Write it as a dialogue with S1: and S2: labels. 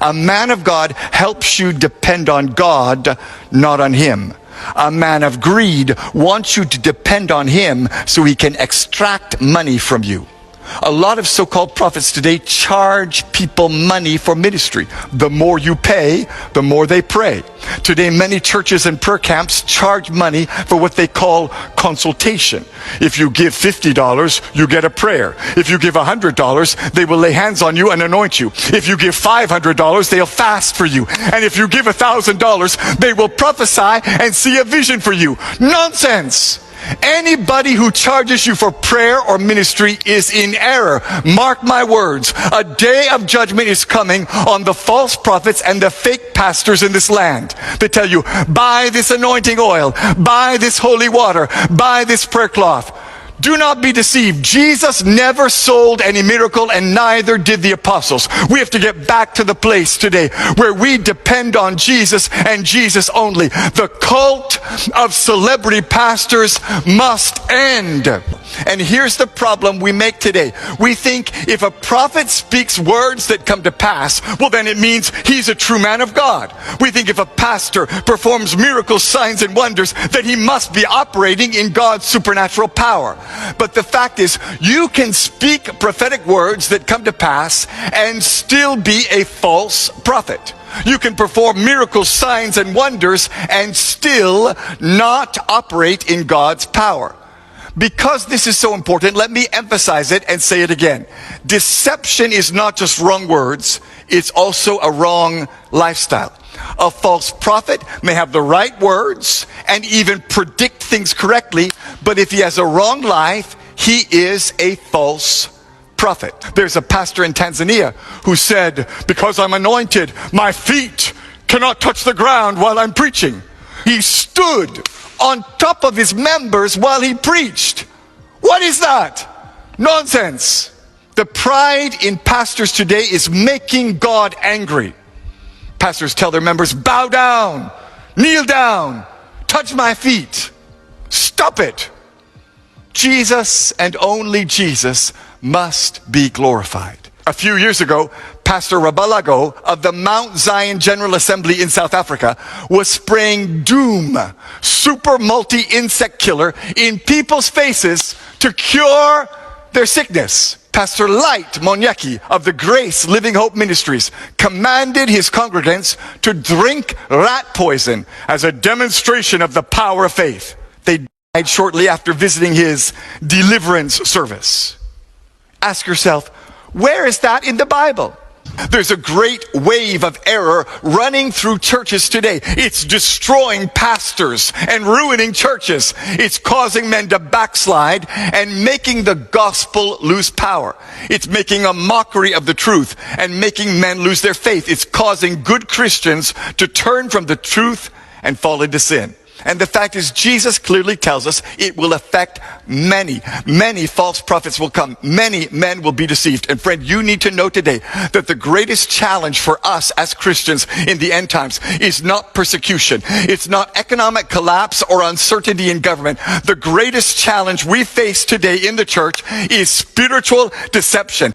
S1: A man of God helps you depend on God, not on him. A man of greed wants you to depend on him so he can extract money from you. A lot of so-called prophets today charge people money for ministry. The more you pay, the more they pray. Today, many churches and prayer camps charge money for what they call consultation. If you give $50, you get a prayer. If you give $100, they will lay hands on you and anoint you. If you give $500, they'll fast for you. And if you give $1,000, they will prophesy and see a vision for you. Nonsense! Anybody who charges you for prayer or ministry is in error. Mark my words. A day of judgment is coming on the false prophets and the fake pastors in this land. They tell you, buy this anointing oil, buy this holy water, buy this prayer cloth. Do not be deceived. Jesus never sold any miracle, and neither did the apostles. We have to get back to the place today where we depend on Jesus and Jesus only. The cult of celebrity pastors must end. And here's the problem we make today. We think if a prophet speaks words that come to pass, well, then it means he's a true man of God. We think if a pastor performs miracles, signs, and wonders, that he must be operating in God's supernatural power. But the fact is, you can speak prophetic words that come to pass and still be a false prophet. You can perform miracles, signs, and wonders and still not operate in God's power. Because this is so important, let me emphasize it and say it again. Deception is not just wrong words, it's also a wrong lifestyle. A false prophet may have the right words and even predict things correctly, but if he has a wrong life, he is a false prophet. There's a pastor in Tanzania who said, because I'm anointed, my feet cannot touch the ground while I'm preaching. He stood on top of his members while he preached. What is that? Nonsense. The pride in pastors today is making God angry. Pastors tell their members, bow down, kneel down, touch my feet. Stop it. Jesus and only Jesus must be glorified. A few years ago, Pastor Rabalago of the Mount Zion General Assembly in South Africa was spraying Doom, super multi-insect killer, in people's faces to cure their sickness. Pastor Light Monyaki of the Grace Living Hope Ministries commanded his congregants to drink rat poison as a demonstration of the power of faith. They died shortly after visiting his deliverance service. Ask yourself, where is that in the Bible? There's a great wave of error running through churches today. It's destroying pastors and ruining churches. It's causing men to backslide and making the gospel lose power. It's making a mockery of the truth and making men lose their faith. It's causing good Christians to turn from the truth and fall into sin. And the fact is, Jesus clearly tells us it will affect many. Many false prophets will come. Many men will be deceived. And friend, you need to know today that the greatest challenge for us as Christians in the end times is not persecution. It's not economic collapse or uncertainty in government. The greatest challenge we face today in the church is spiritual deception.